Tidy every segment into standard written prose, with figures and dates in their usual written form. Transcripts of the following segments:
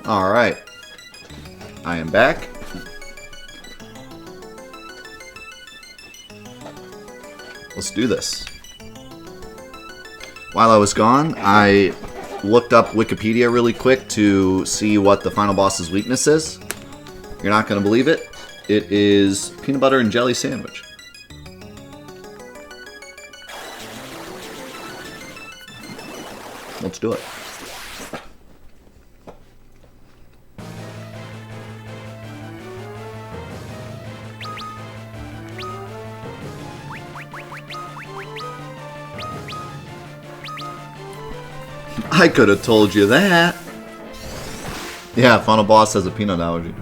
Alright. I am back. Let's do this. While I was gone, I looked up Wikipedia really quick to see what the final boss's weakness is. You're not going to believe it. It is peanut butter and jelly sandwich. Let's do it. I could have told you that. Yeah, final boss has a peanut allergy.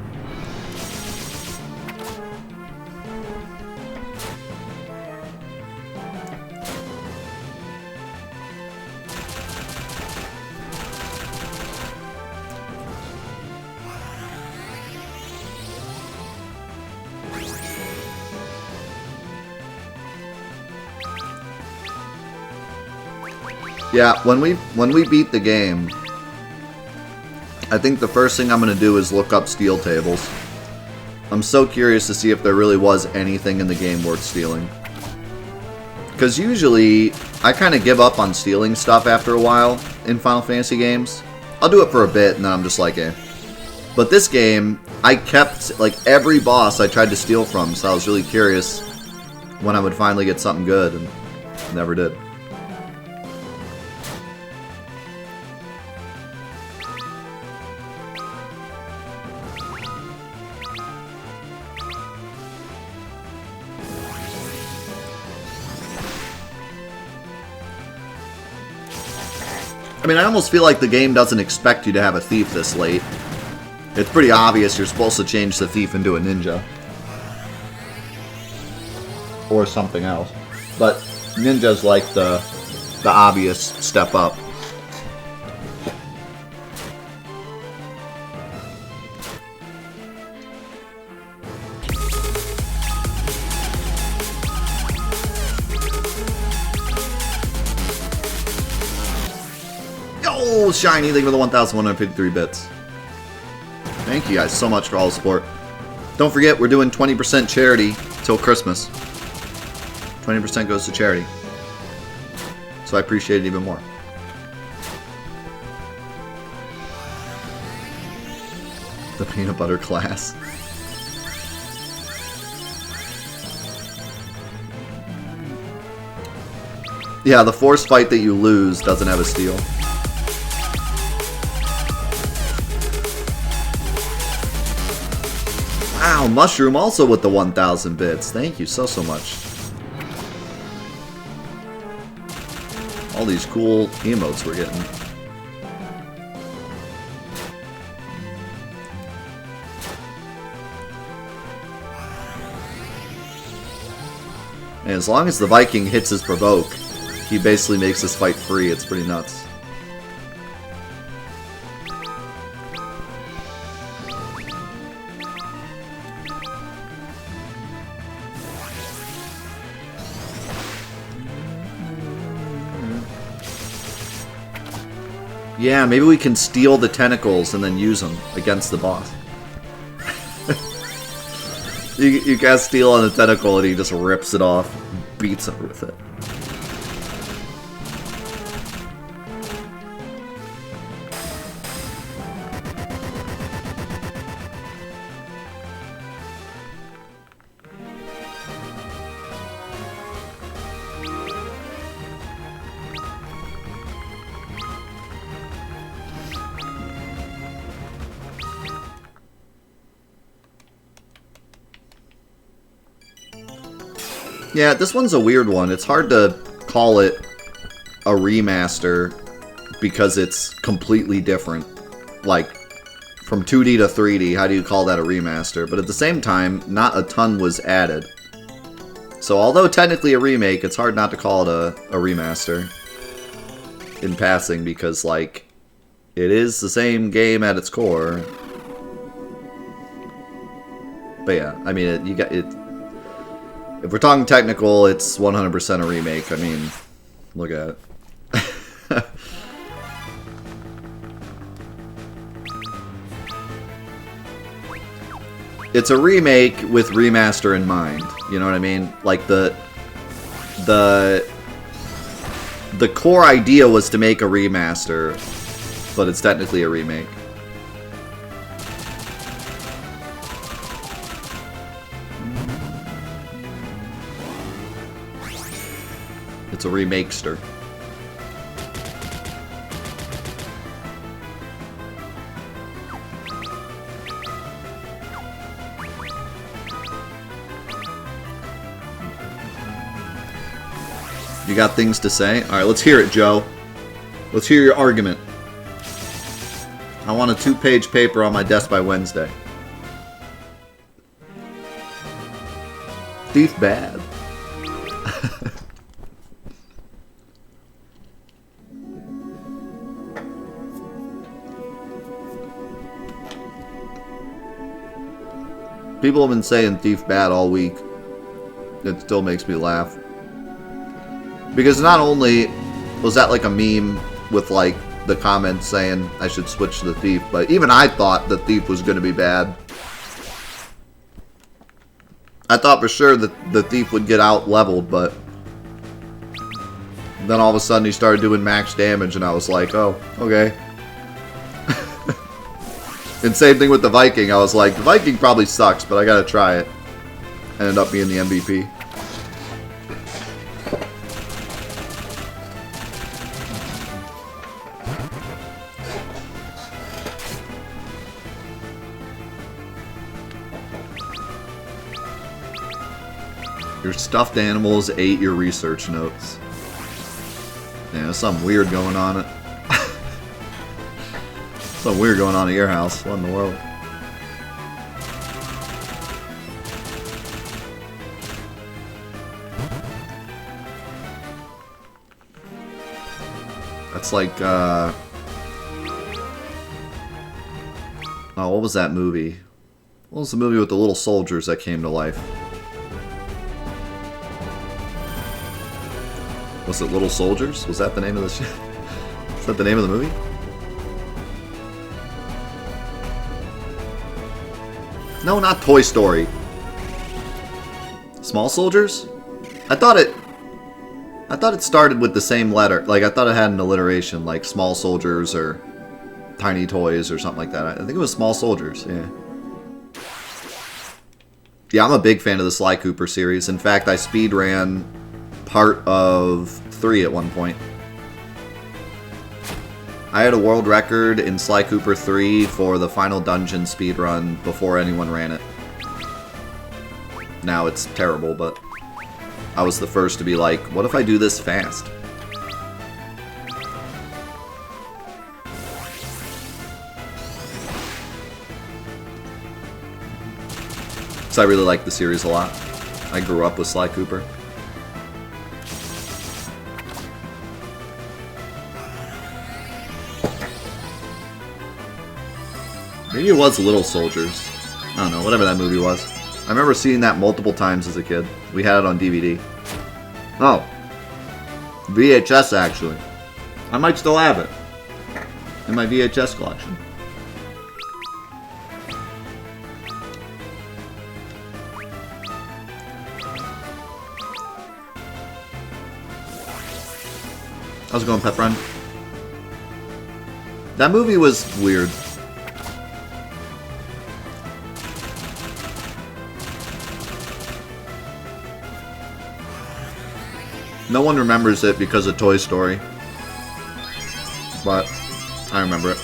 Yeah, when we beat the game, I think the first thing I'm going to do is look up steal tables. I'm so curious to see if there really was anything in the game worth stealing. Because usually, I kind of give up on stealing stuff after a while in Final Fantasy games. I'll do it for a bit and then I'm just like, eh. But this game, I kept, like, every boss I tried to steal from, so I was really curious when I would finally get something good, and never did. I mean, I almost feel like the game doesn't expect you to have a thief this late. It's pretty obvious you're supposed to change the thief into a ninja. Or something else. But ninja's like the obvious step up. Oh, shiny! Thank you for the 1,153 bits. Thank you guys so much for all the support. Don't forget, we're doing 20% charity till Christmas. 20% goes to charity. So I appreciate it even more. The peanut butter class. Yeah, the force fight that you lose doesn't have a steal. Wow, Mushroom also with the 1,000 bits. Thank you so much. All these cool emotes we're getting. And as long as the Viking hits his provoke, he basically makes this fight free. It's pretty nuts. Yeah, maybe we can steal the tentacles and then use them against the boss. you cast steal on the tentacle and he just rips it off, beats it with it. Yeah, this one's a weird one. It's hard to call it a remaster because it's completely different. Like, from 2D to 3D, how do you call that a remaster? But at the same time, not a ton was added. So although technically a remake, it's hard not to call it a remaster in passing because, like, it is the same game at its core. But yeah, I mean, you got it. If we're talking technical, it's 100% a remake. I mean, look at it. it's a remake with remaster in mind. You know what I mean? Like the core idea was to make a remaster, but it's technically a remake. It's a remakester. You got things to say? Alright, let's hear it, Joe. Let's hear your argument. I want a 2-page paper on my desk by Wednesday. Thief bad. People have been saying Thief bad all week. It still makes me laugh. Because not only was that like a meme with like the comments saying I should switch to the Thief, but even I thought the Thief was going to be bad. I thought for sure that the Thief would get out leveled, but then all of a sudden he started doing max damage and I was like, oh, okay. And same thing with the Viking. I was like, the Viking probably sucks, but I gotta try it. Ended up being the MVP. Your stuffed animals ate your research notes. Yeah, there's something weird going on. Something weird going on at your house. What in the world? That's like, oh, what was that movie? What was the movie with the little soldiers that came to life? Was it Little Soldiers? Was that the name of the shit? Is that the name of the movie? No, not Toy Story. Small Soldiers? I thought it started with the same letter. Like, I thought it had an alliteration, like Small Soldiers or Tiny Toys or something like that. I think it was Small Soldiers, yeah. Yeah, I'm a big fan of the Sly Cooper series. In fact, I speedran part of 3 at one point. I had a world record in Sly Cooper 3 for the final dungeon speedrun before anyone ran it. Now it's terrible, but I was the first to be like, what if I do this fast? So I really like the series a lot. I grew up with Sly Cooper. Maybe it was Little Soldiers. I don't know, whatever that movie was. I remember seeing that multiple times as a kid. We had it on DVD. Oh. VHS, actually. I might still have it. In my VHS collection. How's it going, Pep Run? That movie was weird. No one remembers it because of Toy Story. But I remember it.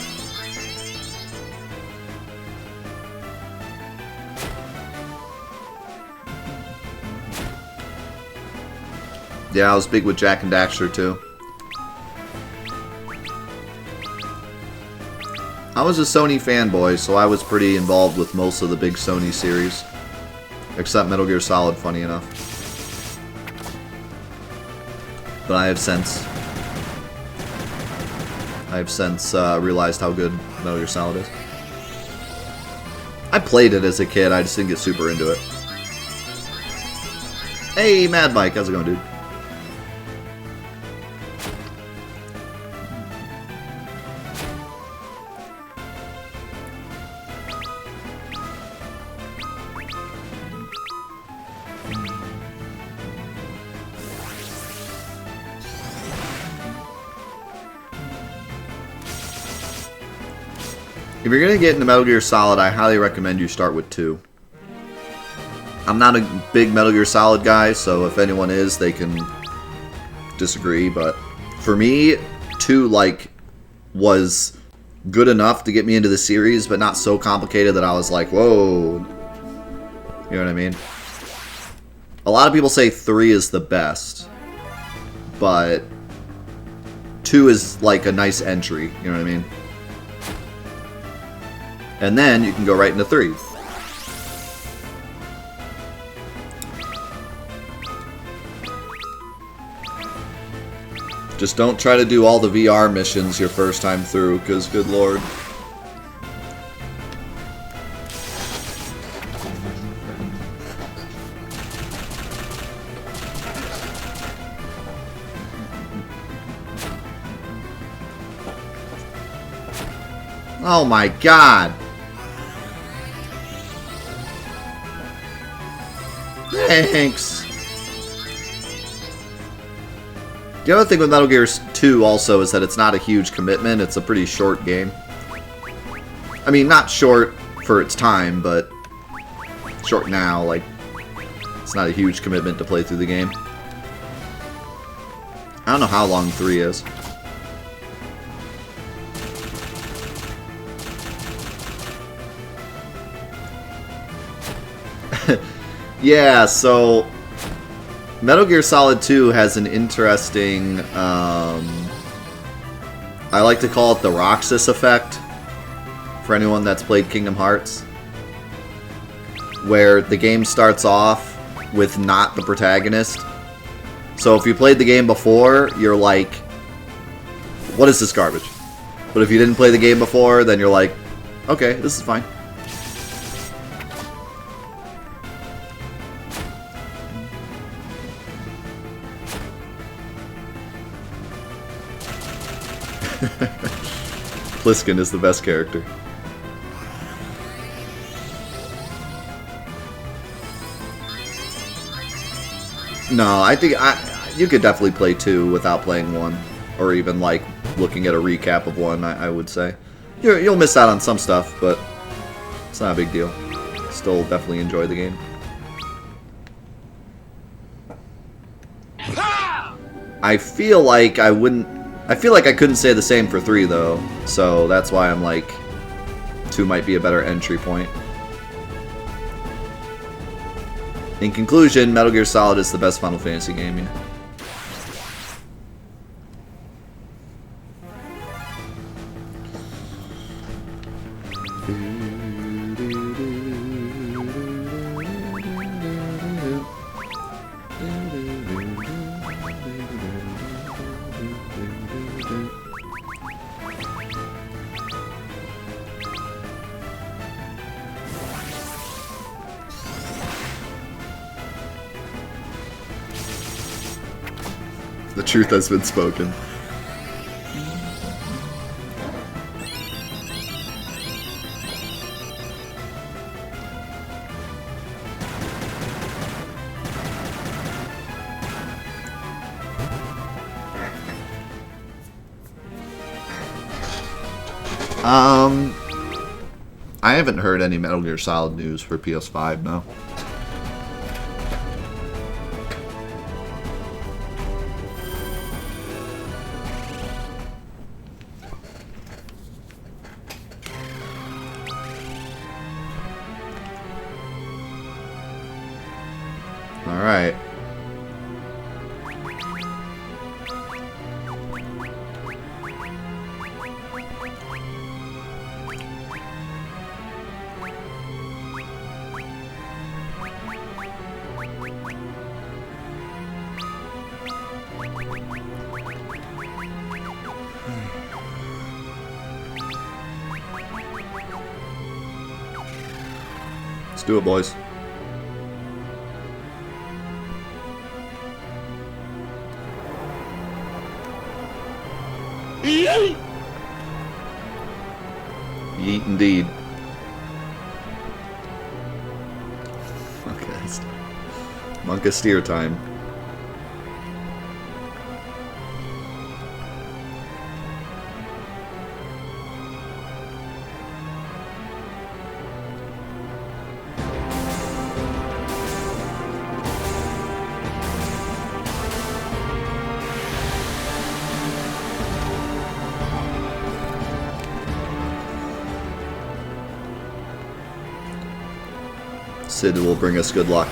Yeah, I was big with Jack and Daxter too. I was a Sony fanboy, so I was pretty involved with most of the big Sony series. Except Metal Gear Solid, funny enough. But I have since realized how good Metal Gear Solid is. I played it as a kid, I just didn't get super into it. Hey, Mad Mike, how's it going, dude? If you're gonna get into Metal Gear Solid, I highly recommend you start with 2. I'm not a big Metal Gear Solid guy, so if anyone is, they can disagree, but for me, 2, like, was good enough to get me into the series, but not so complicated that I was like, whoa. You know what I mean? A lot of people say 3 is the best, but 2 is like a nice entry, you know what I mean? And then you can go right into 3. Just don't try to do all the VR missions your first time through, because good lord. Oh my god! Thanks! The other thing with Metal Gear 2 also is that it's not a huge commitment, it's a pretty short game. I mean, not short for its time, but short now, like, it's not a huge commitment to play through the game. I don't know how long 3 is. Yeah, so Metal Gear Solid 2 has an interesting, I like to call it the Roxas effect, for anyone that's played Kingdom Hearts, where the game starts off with not the protagonist. So if you played the game before, you're like, what is this garbage? But if you didn't play the game before, then you're like, okay, this is fine. Pliskin is the best character. No, I think you could definitely play 2 without playing 1, or even like looking at a recap of 1. I would say you'll miss out on some stuff, but it's not a big deal. Still definitely enjoy the game. I feel like I couldn't say the same for 3 though, so that's why I'm like 2 might be a better entry point. In conclusion, Metal Gear Solid is the best Final Fantasy game, yeah. The truth has been spoken. I haven't heard any Metal Gear Solid news for PS5, no. Alright. Let's do it, boys. Yeet indeed. Okay, it's Monka steer time. Sid will bring us good luck.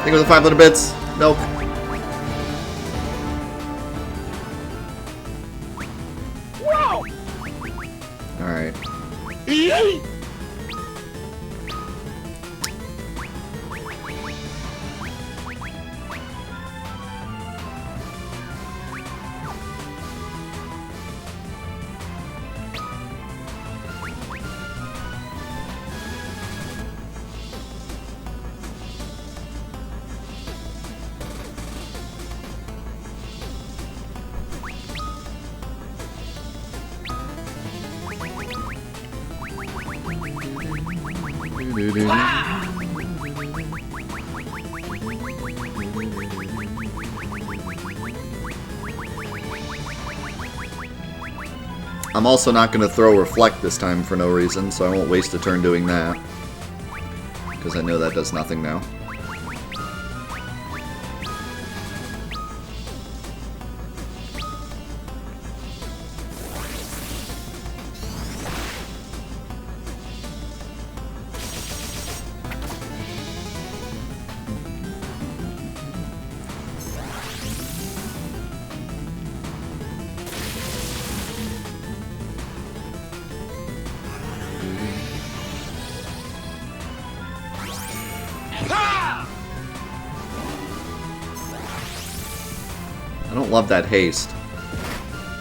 Think of the 5 little bits. Milk. Alright. I'm also not going to throw Reflect this time for no reason, so I won't waste a turn doing that. Because I know that does nothing now. I don't love that haste.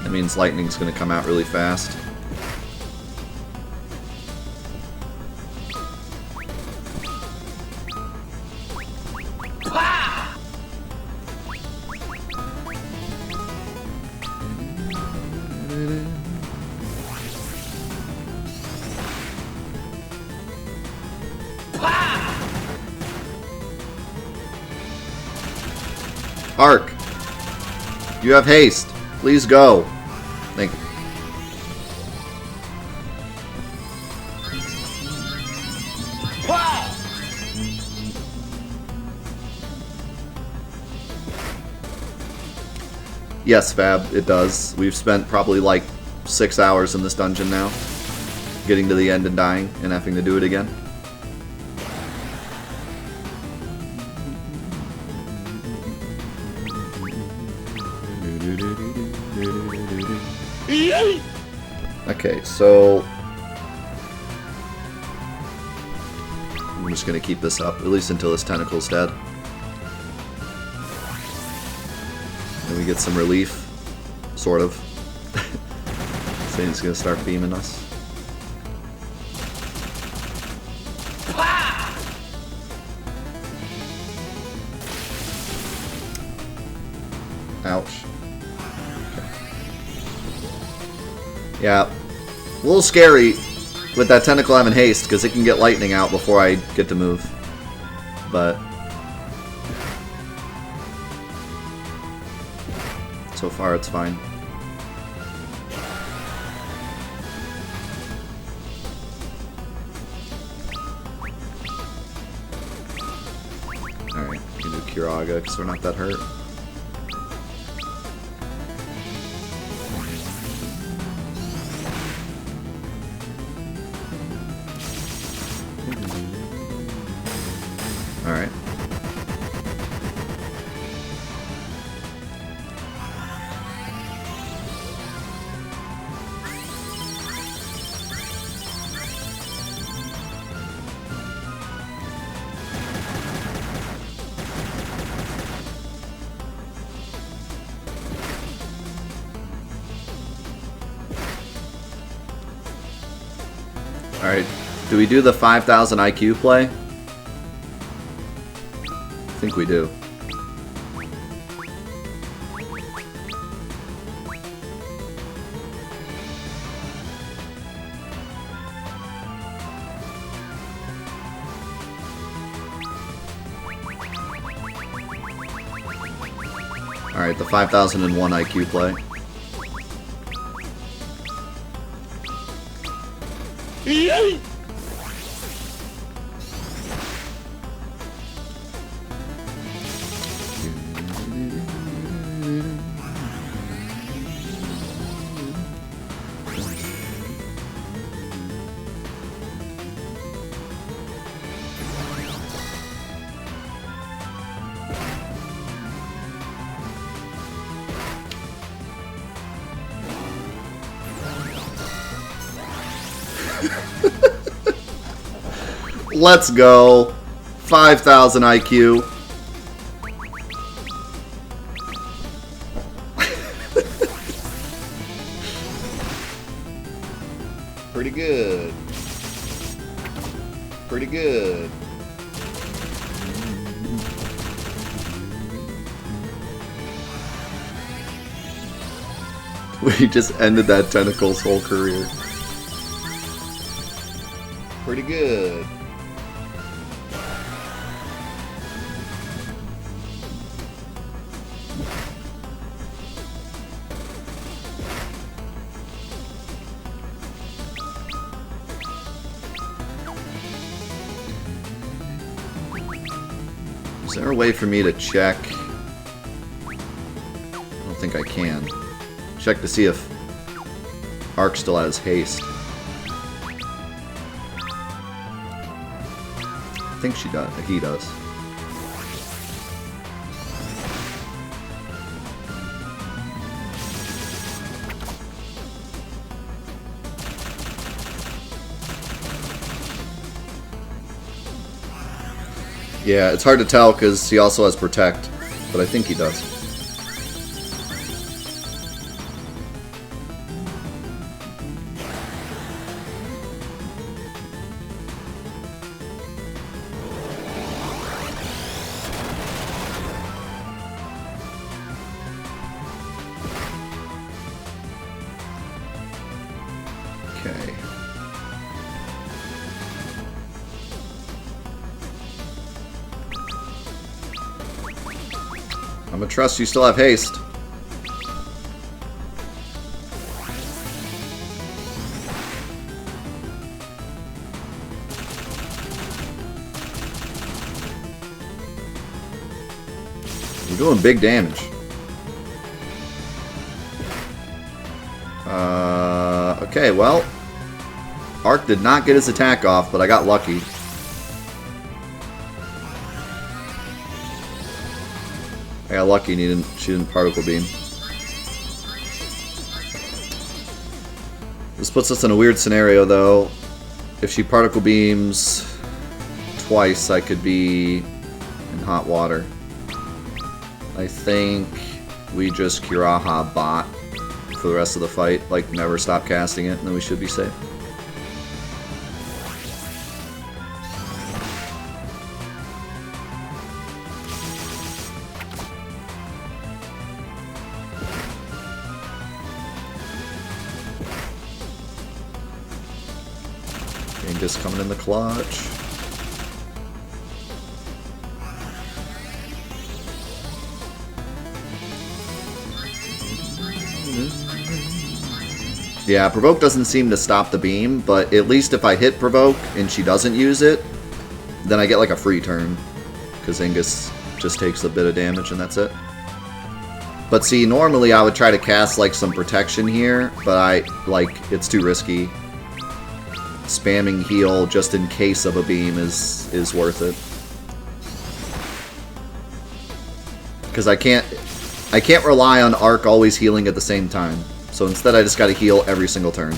That means lightning's gonna come out really fast. Arc! You have haste. Please go. Thank you. Yes, Fab, it does. We've spent probably like 6 hours in this dungeon now. Getting to the end and dying and having to do it again. Okay, so I'm just gonna keep this up, at least until this tentacle's dead. Then we get some relief, sort of. Saying it's gonna start beaming us. Ouch. Yeah, a little scary with that tentacle having haste, because it can get lightning out before I get to move. But so far it's fine. Alright, we can do Kiraga because we're not that hurt. Alright. Alright, do we do the 5,000 IQ play? I think we do. Alright, the 5,001 IQ play. Let's go. 5,000 IQ. Pretty good. Pretty good. We just ended that tentacle's whole career. Pretty good. Is there a way for me to check? I don't think I can. Check to see if Arc still has haste. I think she does. He does. Yeah, it's hard to tell because he also has Protect, but I think he does. Okay. I'm gonna trust you still have haste. You're doing big damage. Okay, well, Arc did not get his attack off, but I got lucky. I got lucky and she didn't particle beam. This puts us in a weird scenario, though. If she particle beams twice, I could be in hot water. I think we just Kiraha bot for the rest of the fight, like never stop casting it, and then we should be safe. Genghis coming in the clutch. Yeah, Provoke doesn't seem to stop the beam, but at least if I hit Provoke and she doesn't use it, then I get like a free turn. Because Ingus just takes a bit of damage and that's it. But see, normally I would try to cast like some protection here, but it's too risky. Spamming heal just in case of a beam is worth it. Because I can't rely on Arc always healing at the same time. So instead I just gotta heal every single turn.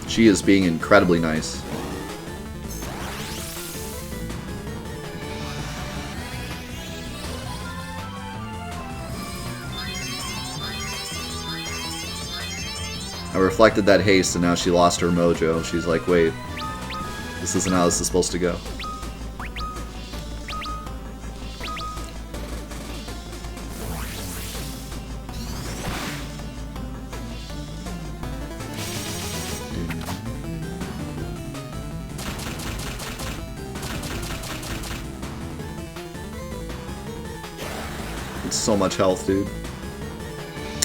She is being incredibly nice. I reflected that haste and now she lost her mojo. She's like, wait, this isn't how this is supposed to go. It's so much health, dude.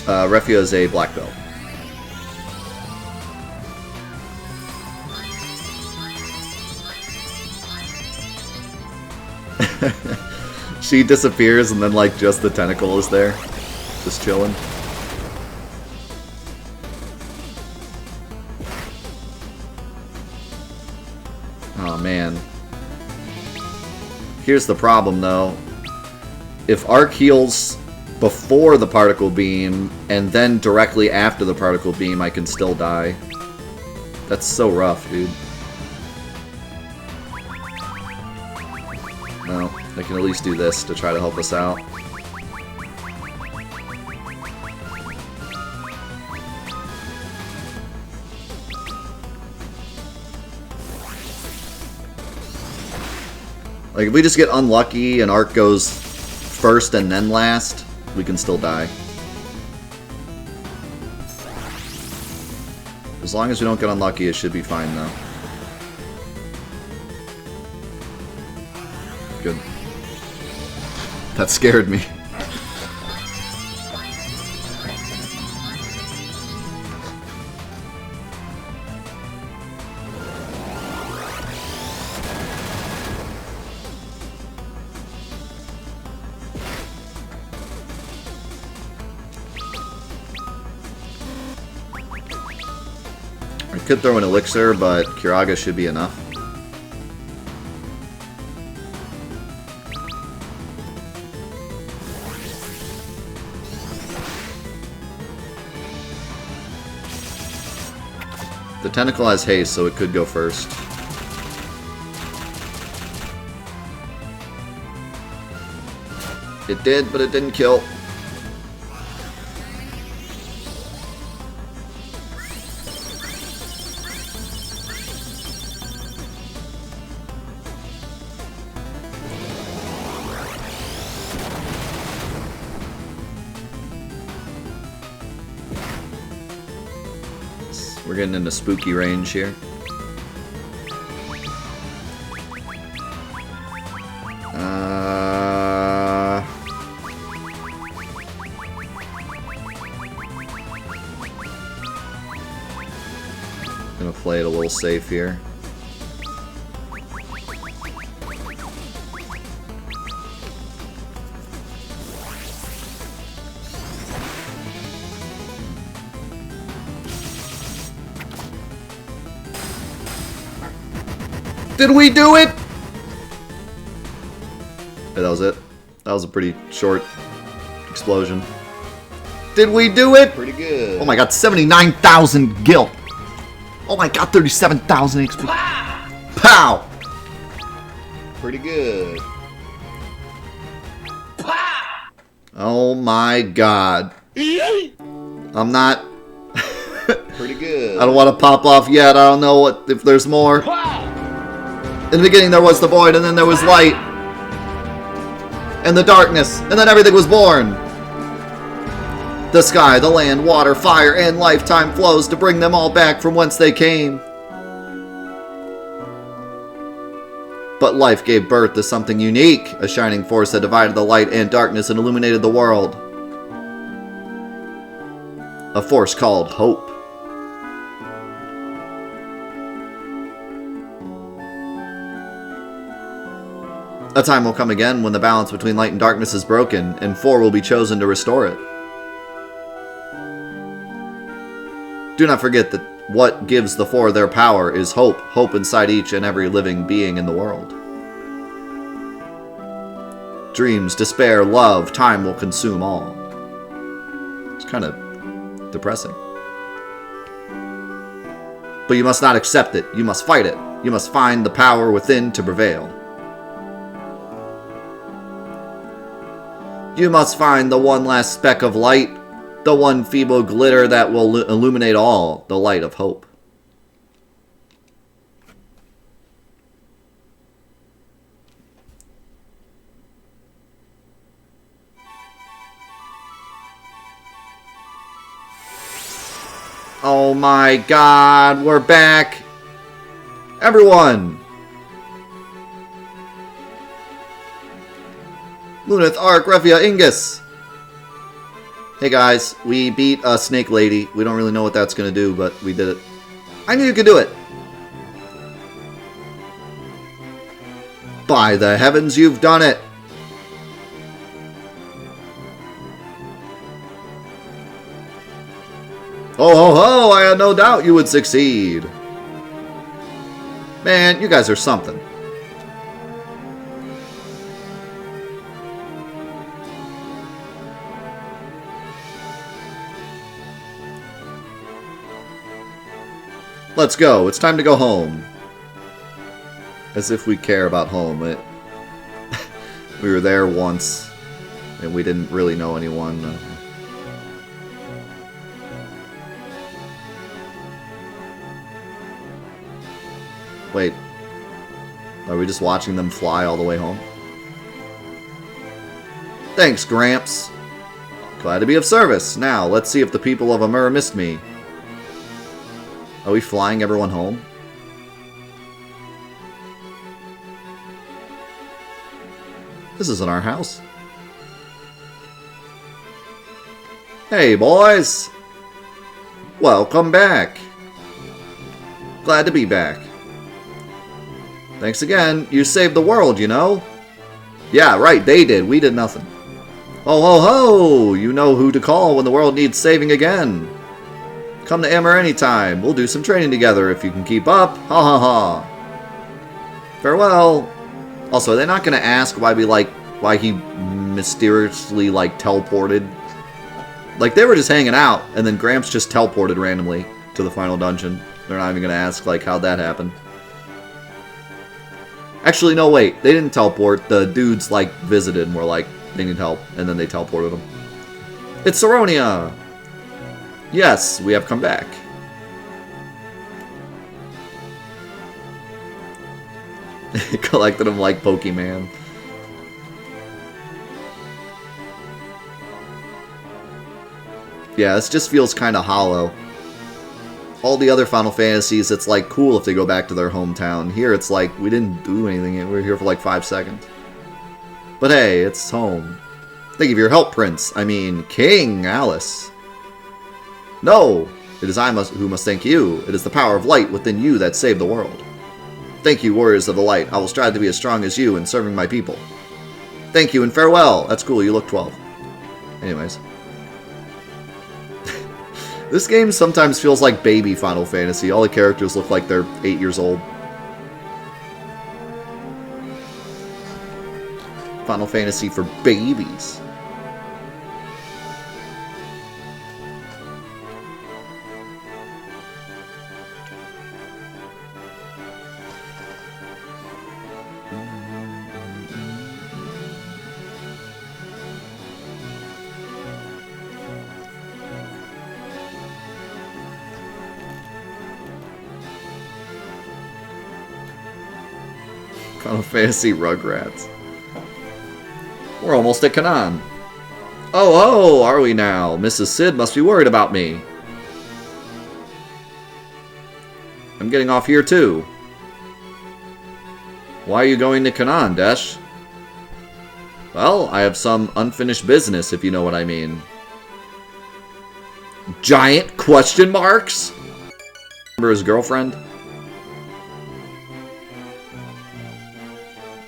Refia is a black belt. She disappears and then like just the tentacle is there. Just chilling. Oh man. Here's the problem though. If Arc heals before the particle beam, and then directly after the particle beam, I can still die. That's so rough, dude. Well, I can at least do this to try to help us out. Like, if we just get unlucky and Arc goes first and then last, we can still die. As long as we don't get unlucky, it should be fine, though. Good. That scared me. I could throw an elixir, but Kiraga should be enough. The tentacle has haste, so it could go first. It did, but it didn't kill. We're getting into spooky range here. Gonna play it a little safe here. Did we do it? Hey, that was it. That was a pretty short explosion. Did we do it? Pretty good. Oh my god, 79,000 gil. Oh my god, 37,000 XP. Pow! Pretty good. Oh my god. I'm not... Pretty good. I don't want to pop off yet. I don't know if there's more. In the beginning there was the void, and then there was light. And the darkness, and then everything was born. The sky, the land, water, fire, and lifetime flows to bring them all back from whence they came. But life gave birth to something unique, a shining force that divided the light and darkness and illuminated the world. A force called hope. A time will come again when the balance between light and darkness is broken, and 4 will be chosen to restore it. Do not forget that what gives the 4 their power is hope. Hope inside each and every living being in the world. Dreams, despair, love, time will consume all. It's kind of depressing. But you must not accept it. You must fight it. You must find the power within to prevail. You must find the one last speck of light, the one feeble glitter that will illuminate all, the light of hope. Oh my god, we're back! Everyone! Lunith, Arc, Refia, Ingus! Hey guys, we beat a snake lady. We don't really know what that's gonna do, but we did it. I knew you could do it! By the heavens, you've done it! Ho ho ho! I had no doubt you would succeed! Man, you guys are something. Let's go. It's time to go home. As if we care about home. We were there once, and we didn't really know anyone. Wait. Are we just watching them fly all the way home? Thanks, Gramps. Glad to be of service. Now, let's see if the people of Amur missed me. Are we flying everyone home? This isn't our house. Hey, boys! Welcome back. Glad to be back. Thanks again. You saved the world, you know? Yeah, right, they did. We did nothing. Ho ho ho! You know who to call when the world needs saving again. Come to Amur anytime. We'll do some training together if you can keep up. Ha ha ha. Farewell. Also, are they not going to ask why he mysteriously, teleported? Like, they were just hanging out, and then Gramps just teleported randomly to the final dungeon. They're not even going to ask, how'd that happen? Actually, no, wait. They didn't teleport. The dudes, visited and were like, they need help, and then they teleported them. It's Saronia! Yes, we have come back. Collected them like Pokemon. Yeah, this just feels kind of hollow. All the other Final Fantasies, it's cool if they go back to their hometown. Here, it's we didn't do anything. We were here for 5 seconds. But hey, it's home. Thank you for your help, Prince. I mean, King Alice. No! It is I who must thank you. It is the power of light within you that saved the world. Thank you, warriors of the light. I will strive to be as strong as you in serving my people. Thank you and farewell. That's cool, you look 12. Anyways. This game sometimes feels like baby Final Fantasy. All the characters look like they're 8 years old. Final Fantasy for babies. Final Fantasy Rugrats. We're almost at Canaan. Oh, are we now? Mrs. Cid must be worried about me. I'm getting off here too. Why are you going to Canaan, Desh? Well, I have some unfinished business, if you know what I mean. Giant question marks? Remember his girlfriend?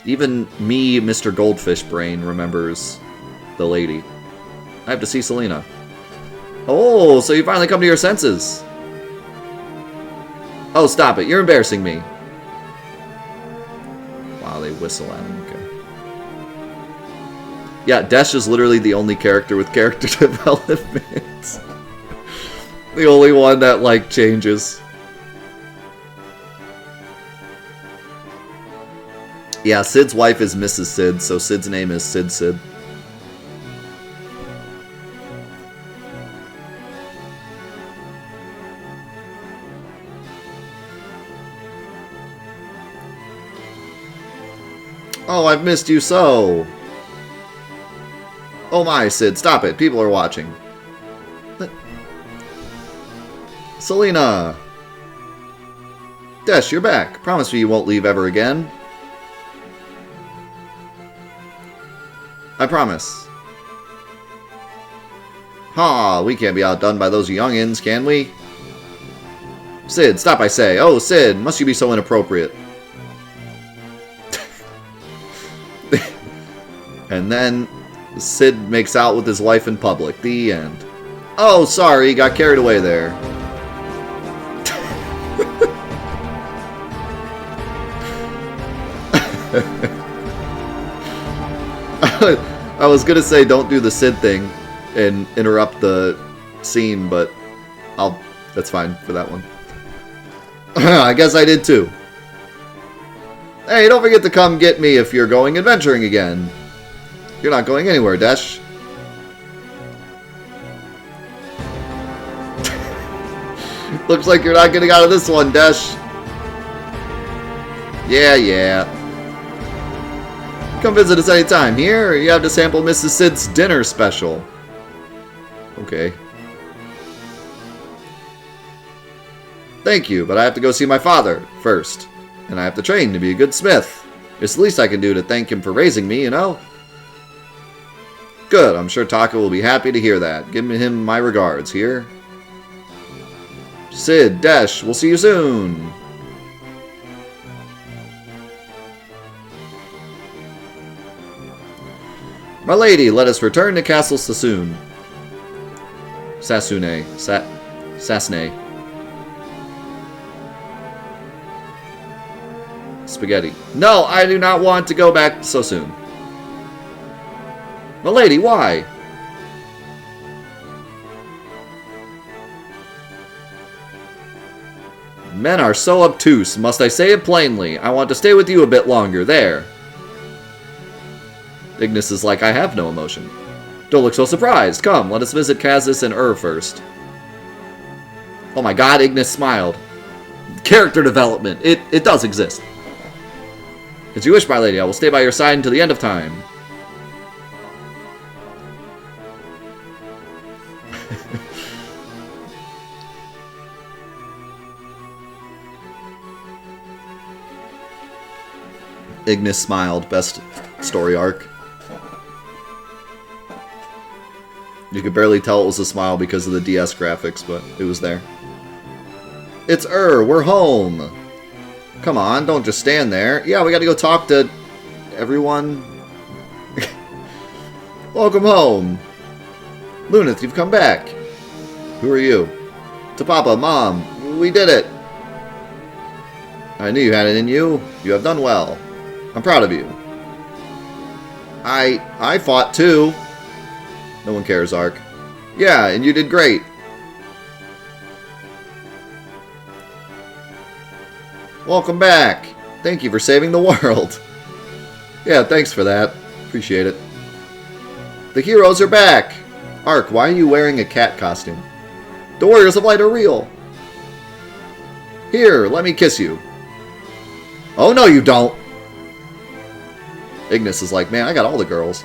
Even me, Mr. Goldfish Brain, remembers the lady. I have to see Selena. Oh, so you finally come to your senses. Oh, stop it. You're embarrassing me. Wow, they whistle at him. Okay. Yeah, Desh is literally the only character with character development. The only one that, changes. Yeah, Cid's wife is Mrs. Cid, so Cid's name is Cid. Oh, I've missed you so. Oh my, Cid, stop it. People are watching. Selena! Desh, you're back. Promise me you won't leave ever again. I promise. Ha, we can't be outdone by those youngins, can we? Cid, stop, I say. Oh, Cid, must you be so inappropriate? And then Cid makes out with his wife in public. The end. Oh, sorry, got carried away there. I was gonna say don't do the Cid thing and interrupt the scene, but that's fine for that one. I guess I did too. Hey, don't forget to come get me if you're going adventuring again. You're not going anywhere, Dash. Looks like you're not getting out of this one, Dash. Yeah. Come visit us anytime. Here, you have to sample Mrs. Sid's dinner special. Okay. Thank you, but I have to go see my father first. And I have to train to be a good smith. It's the least I can do to thank him for raising me, you know? Good, I'm sure Taka will be happy to hear that. Give him my regards, here. Sid, Dash, we'll see you soon. My lady, let us return to Castle Sassoon. Sasune. Sasne. Spaghetti. No, I do not want to go back so soon. My lady, why? Men are so obtuse. Must I say it plainly? I want to stay with you a bit longer. There. Ignis is like, I have no emotion. Don't look so surprised. Come, let us visit Kazis and first. Oh my god, Ignis smiled. Character development. It does exist. As you wish, my lady. I will stay by your side until the end of time. Ignis smiled. Best story arc. You could barely tell it was a smile because of the DS graphics, but it was there. It's we're home. Come on, don't just stand there. Yeah, we gotta go talk to everyone. Welcome home. Lunith, you've come back. Who are you? To Papa, Mom, we did it. I knew you had it in you. You have done well. I'm proud of you. I fought too. No one cares, Ark. Yeah, and you did great. Welcome back. Thank you for saving the world. Yeah, thanks for that. Appreciate it. The heroes are back. Ark, why are you wearing a cat costume? The Warriors of Light are real. Here, let me kiss you. Oh, no, you don't. Ignis is like, man, I got all the girls.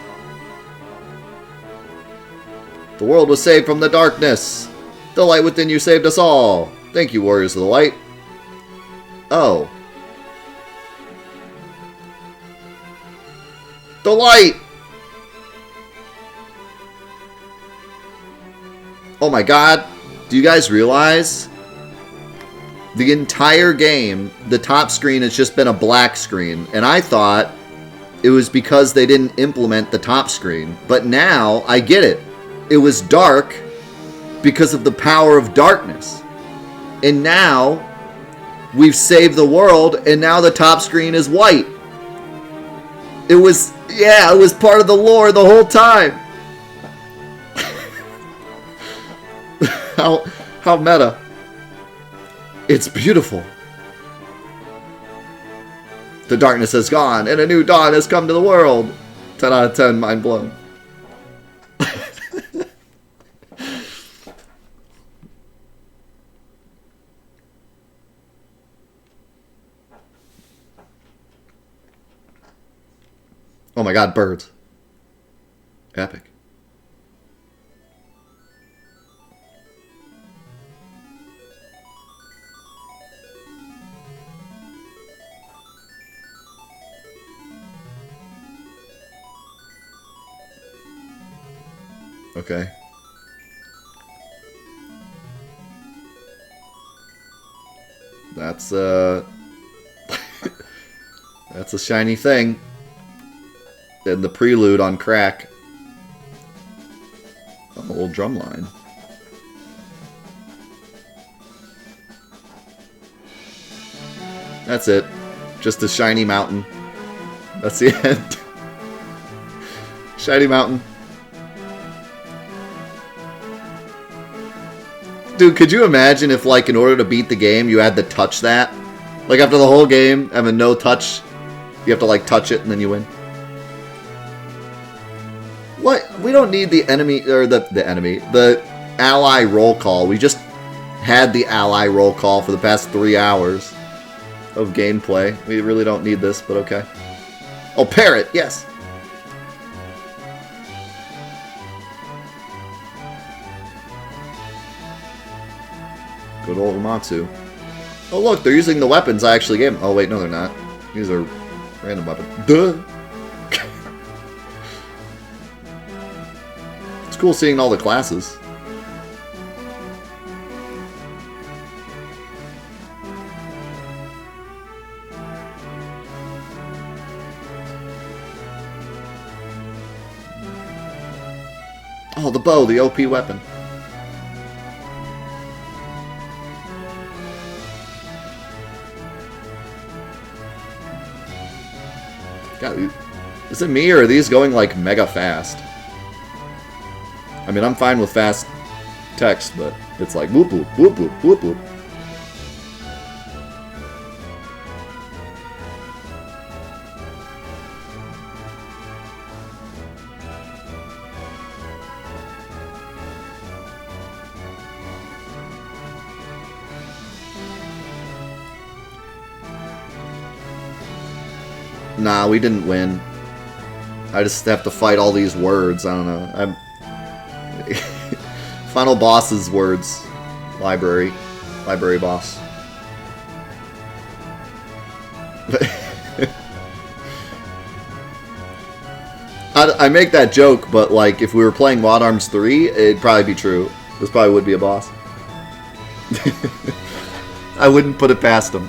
The world was saved from the darkness. The light within you saved us all. Thank you, Warriors of the Light. Oh. The light! Oh my god. Do you guys realize? The entire game, the top screen has just been a black screen. And I thought it was because they didn't implement the top screen. But now, I get it. It was dark because of the power of darkness. And now, we've saved the world, and now the top screen is white. It was part of the lore the whole time. How meta. It's beautiful. The darkness has gone, and a new dawn has come to the world. 10 out of 10, mind blown. Oh my god, birds. Epic. Okay. That's that's a shiny thing. And the prelude on crack. A whole drum line. That's it. Just a shiny mountain. That's the end. Shiny mountain. Dude, could you imagine if, like, in order to beat the game, you had to touch that? Like, after the whole game, having no touch, you have to, like, touch it and then you win? What? We don't need the enemy, or the ally roll call. We just had the ally roll call for the past 3 hours of gameplay. We really don't need this, but okay. Oh, parrot, yes. Good old Umatsu. Oh, look, they're using the weapons I actually gave them. Oh, wait, no, they're not. These are random weapons. Duh! It's cool seeing all the classes. Oh, the bow, the OP weapon. God, is it me or are these going like mega fast? I mean, I'm fine with fast text, but it's like whoop whoop whoop whoop whoop whoop. Nah, we didn't win. I just have to fight all these words. I don't know. Final boss's words. Library boss. I make that joke, but like if we were playing Wild Arms 3, it'd probably be true. This probably would be a boss. I wouldn't put it past him.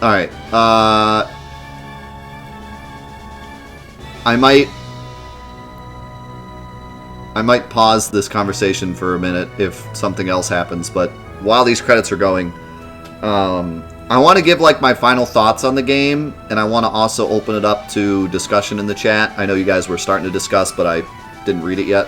Alright, I might pause this conversation for a minute if something else happens, but while these credits are going, I want to give like my final thoughts on the game, and I want to also open it up to discussion in the chat. I know you guys were starting to discuss, but I didn't read it yet.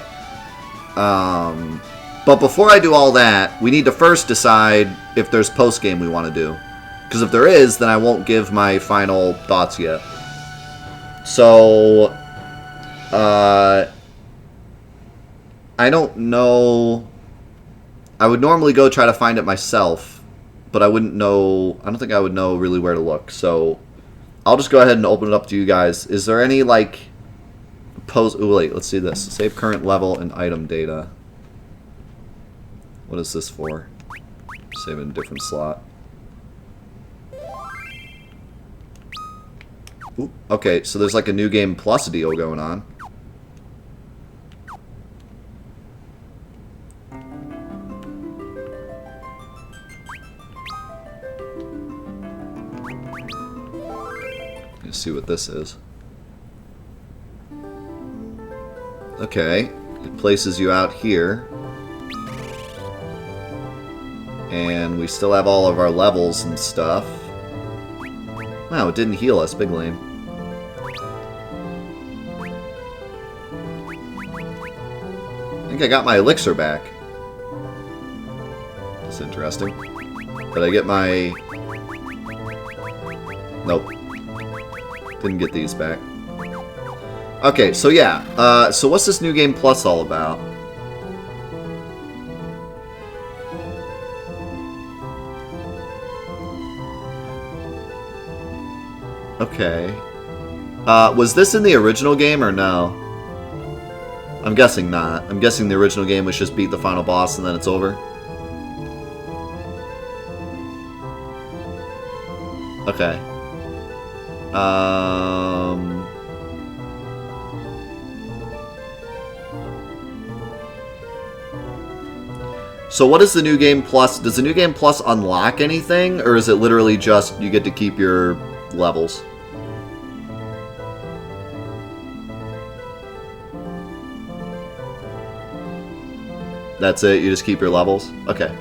But before I do all that, we need to first decide if there's post-game we want to do. Because if there is, then I won't give my final thoughts yet. So, I don't know. I would normally go try to find it myself, but I wouldn't know. I don't think I would know really where to look. So, I'll just go ahead and open it up to you guys. Is there any, like, post... Oh, wait, let's see this. Save current level and item data. What is this for? Save in a different slot. Ooh, okay, so there's like a New Game Plus deal going on. Let's see what this is. Okay, it places you out here. And we still have all of our levels and stuff. Wow, it didn't heal us. Big lame. I think I got my elixir back. That's interesting. Did I get my... Nope. Didn't get these back. Okay, so yeah. So what's this New Game Plus all about? Okay. Was this in the original game or no? I'm guessing not. I'm guessing the original game was just beat the final boss and then it's over. Okay. So what is the New Game Plus? Does the New Game Plus unlock anything? Or is it literally just you get to keep your levels? That's it? You just keep your levels? Okay.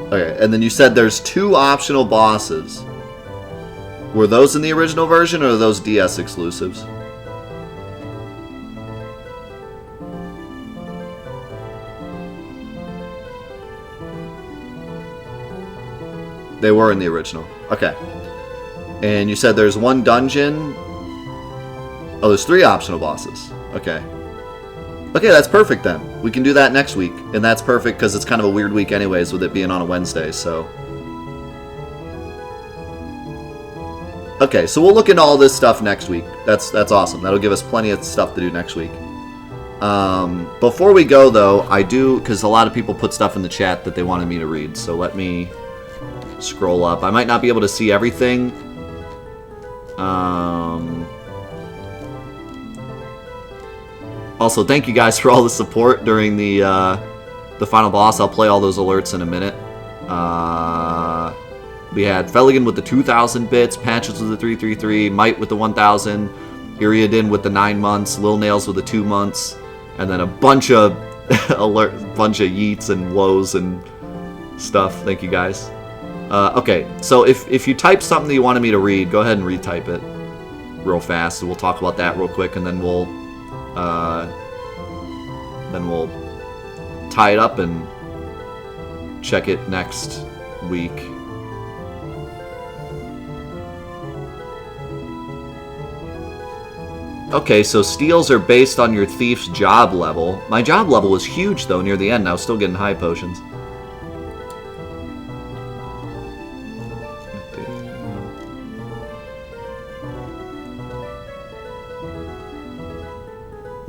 Okay, and then you said there's 2 optional bosses. Were those in the original version, or are those DS exclusives? They were in the original. Okay. And you said there's one dungeon. Oh, there's 3 optional bosses. Okay. Okay, that's perfect then. We can do that next week. And that's perfect because it's kind of a weird week anyways with it being on a Wednesday, so... Okay, so we'll look into all this stuff next week. That's awesome. That'll give us plenty of stuff to do next week. Before we go, though, I do... Because a lot of people put stuff in the chat that they wanted me to read, so let me scroll up. I might not be able to see everything. Also, thank you guys for all the support during the final boss. I'll play all those alerts in a minute. We had Felligan with the 2,000 bits, Patches with the 333, Might with the 1,000, Iriadin with the 9 months, Lil Nails with the 2 months, and then a bunch of bunch of yeets and woes and stuff. Thank you guys. Okay, so if you type something that you wanted me to read, go ahead and retype it real fast, and we'll talk about that real quick, and then we'll tie it up and check it next week. Okay, so steals are based on your thief's job level. My job level was huge, though, near the end. I was still getting high potions.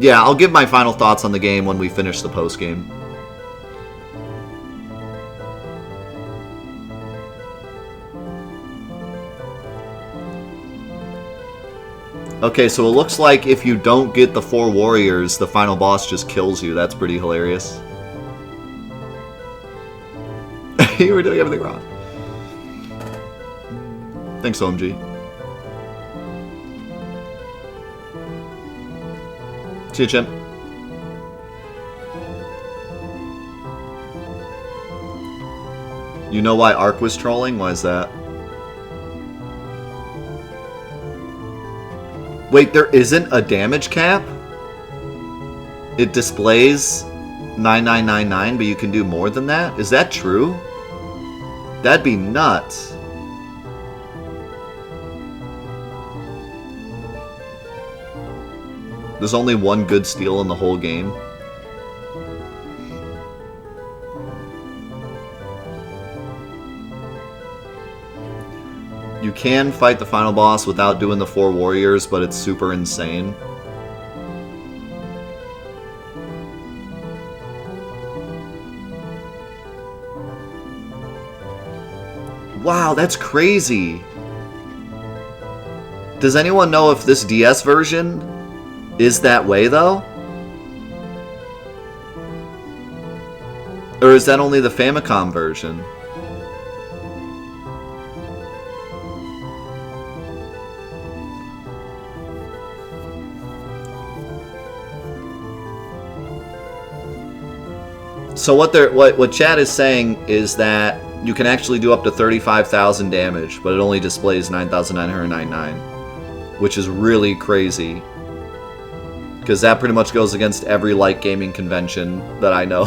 Yeah, I'll give my final thoughts on the game when we finish the post-game. Okay, so it looks like if you don't get the 4 warriors, the final boss just kills you. That's pretty hilarious. You were doing everything wrong. Thanks, OMG. See you, Chimp. You know why Ark was trolling? Why is that? Wait, there isn't a damage cap? It displays 9999, but you can do more than that? Is that true? That'd be nuts. There's only one good steal in the whole game. You can fight the final boss without doing the 4 warriors, but it's super insane. Wow, that's crazy. Does anyone know if this DS version is that way, though? Or is that only the Famicom version? So what chat is saying is that you can actually do up to 35,000 damage, but it only displays 9,999, which is really crazy. Because that pretty much goes against every light gaming convention that I know.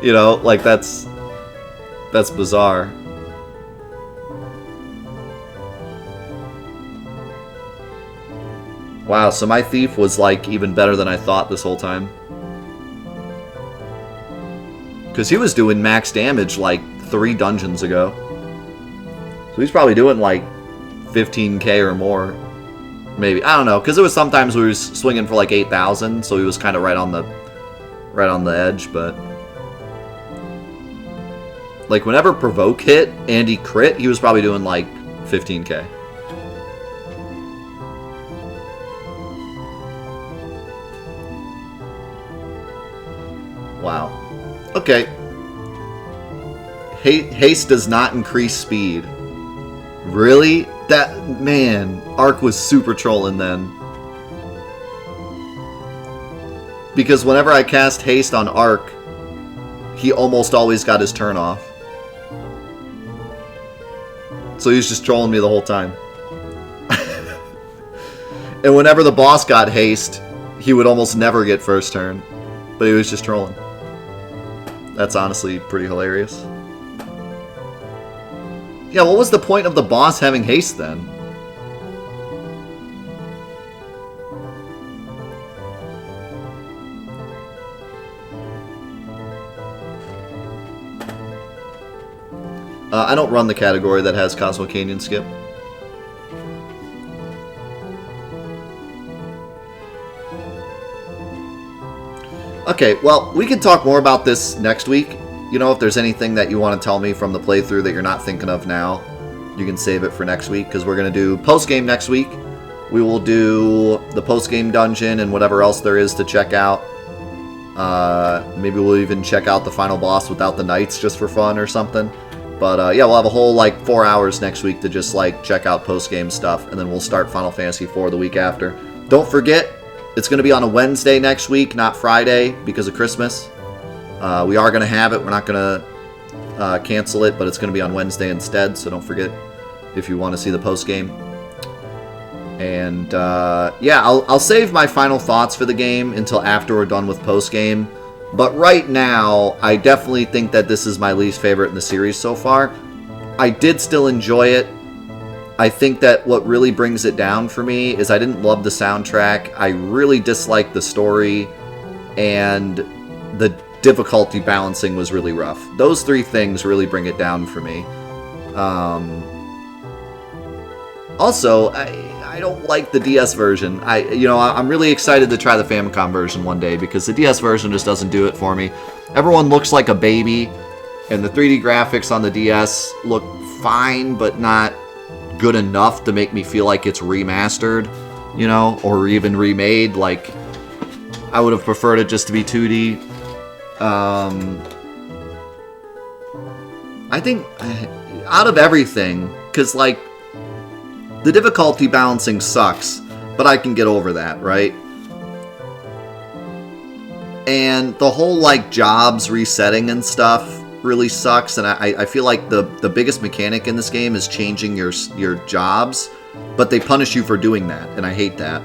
You know, like that's bizarre. Wow, so my thief was like even better than I thought this whole time. Because he was doing max damage like 3 dungeons ago. So he's probably doing like 15k or more. Maybe. I don't know. Because it was sometimes we were swinging for like 8,000. So he was kind of right on the edge. But like whenever Provoke hit and he crit, he was probably doing like 15k. Wow. Okay. Haste does not increase speed. Really? That, man, Ark was super trolling then. Because whenever I cast Haste on Ark, he almost always got his turn off. So he was just trolling me the whole time. And whenever the boss got haste, he would almost never get first turn. But he was just trolling. That's honestly pretty hilarious. Yeah, what was the point of the boss having haste then? I don't run the category that has Cosmo Canyon skip. Okay, well, we can talk more about this next week. You know, if there's anything that you want to tell me from the playthrough that you're not thinking of now, you can save it for next week, because we're going to do post-game next week. We will do the post-game dungeon and whatever else there is to check out. Maybe we'll even check out the final boss without the knights just for fun or something. But yeah, we'll have a whole, 4 hours next week to just, check out post-game stuff, and then we'll start Final Fantasy IV the week after. Don't forget, it's going to be on a Wednesday next week, not Friday, because of Christmas. We are going to have it. We're not going to cancel it, but it's going to be on Wednesday instead, so don't forget if you want to see the post-game. And, yeah, I'll save my final thoughts for the game until after we're done with post-game. But right now, I definitely think that this is my least favorite in the series so far. I did still enjoy it. I think that what really brings it down for me is I didn't love the soundtrack. I really disliked the story. And the difficulty balancing was really rough. Those three things really bring it down for me. Also, I don't like the DS version. I'm really excited to try the Famicom version one day because the DS version just doesn't do it for me. Everyone looks like a baby, and the 3D graphics on the DS look fine, but not good enough to make me feel like it's remastered, or even remade. I would have preferred it just to be 2D. I think out of everything, because the difficulty balancing sucks, but I can get over that, right? And the whole jobs resetting and stuff really sucks, and I feel like the biggest mechanic in this game is changing your jobs, but they punish you for doing that, and I hate that.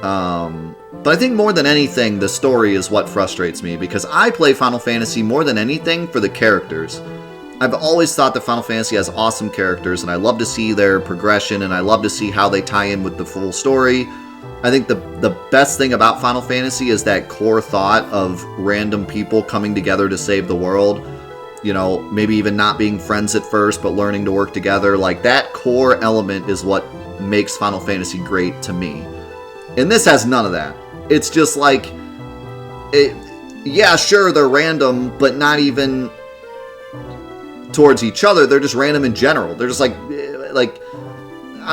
But I think more than anything, the story is what frustrates me, because I play Final Fantasy more than anything for the characters. I've always thought that Final Fantasy has awesome characters, and I love to see their progression, and I love to see how they tie in with the full story. I think the best thing about Final Fantasy is that core thought of random people coming together to save the world. Maybe even not being friends at first, but learning to work together. That core element is what makes Final Fantasy great to me. And this has none of that. It's just yeah, sure, they're random, but not even towards each other. They're just random in general. They're just I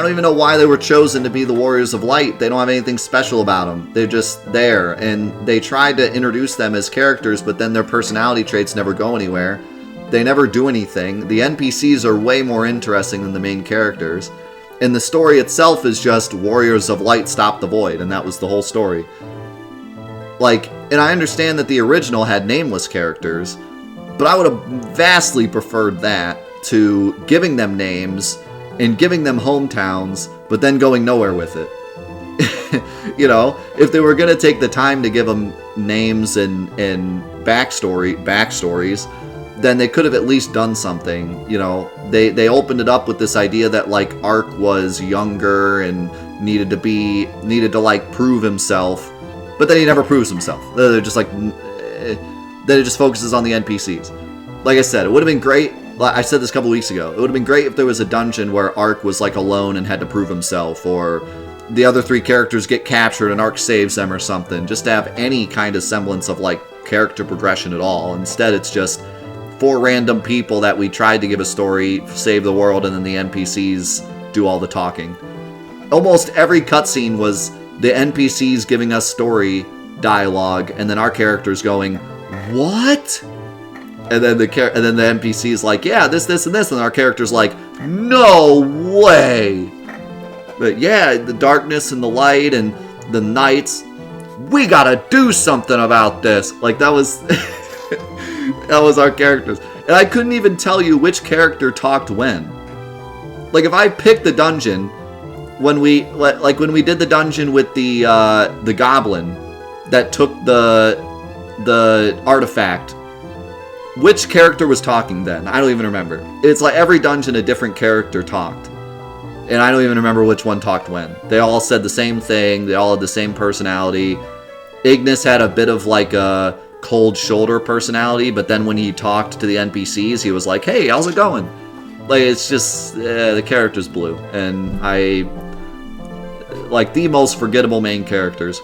don't even know why they were chosen to be the Warriors of Light. They don't have anything special about them. They're just there, and they tried to introduce them as characters, but then their personality traits never go anywhere. They never do anything. The NPCs are way more interesting than the main characters, and the story itself is just Warriors of Light stop the void, and that was the whole story. And I understand that the original had nameless characters, but I would have vastly preferred that to giving them names and giving them hometowns, but then going nowhere with it. If they were going to take the time to give them names and backstories, then they could have at least done something. They opened it up with this idea that Ark was younger and needed to prove himself, but then he never proves himself. They're just then it just focuses on the NPCs. Like I said, it would have been great. I said this a couple weeks ago. It would have been great if there was a dungeon where Ark was alone and had to prove himself, or the other three characters get captured and Ark saves them or something, just to have any kind of semblance of character progression at all. Instead, it's just 4 random people that we tried to give a story, save the world, and then the NPCs do all the talking. Almost every cutscene was the NPCs giving us story dialogue, and then our characters going, "What?" And then the NPC's "Yeah, this, and this," and our character's "No way!" But yeah, the darkness and the light and the nights, we gotta do something about this. That was that was our characters, and I couldn't even tell you which character talked when. If I picked the dungeon when we did the dungeon with the goblin that took the artifact, which character was talking then? I don't even remember. It's like every dungeon a different character talked. And I don't even remember which one talked when. They all said the same thing. They all had the same personality. Ignis had a bit of like a cold shoulder personality, but then when he talked to the NPCs, he was like, hey, how's it going? Like, it's just, the character's blue. And I, like, the most forgettable main characters.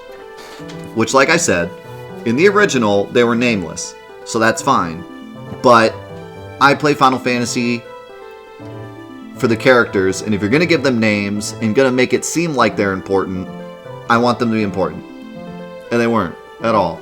Which, like I said, in the original, they were nameless. So that's fine. But I play Final Fantasy for the characters, and if you're going to give them names and going to make it seem like they're important, I want them to be important. And they weren't at all.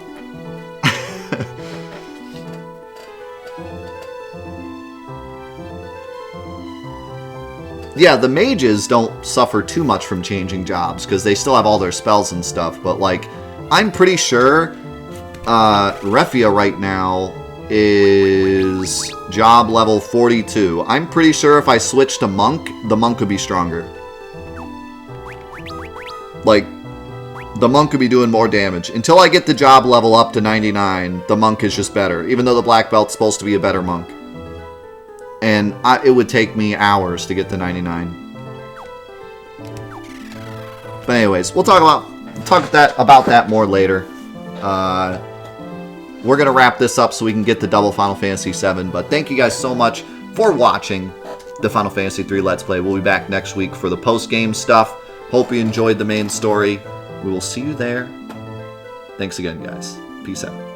Yeah, the mages don't suffer too much from changing jobs, because they still have all their spells and stuff, but, like, I'm pretty sure Refia right now is job level 42. I'm pretty sure if I switch to Monk, the Monk would be stronger. Like, the Monk could be doing more damage. Until I get the job level up to 99, the Monk is just better, even though the Black Belt's supposed to be a better Monk. And it would take me hours to get to 99. But anyways, we'll talk about that more later. We're going to wrap this up so we can get to double Final Fantasy VII. But thank you guys so much for watching the Final Fantasy III Let's Play. We'll be back next week for the post-game stuff. Hope you enjoyed the main story. We will see you there. Thanks again, guys. Peace out.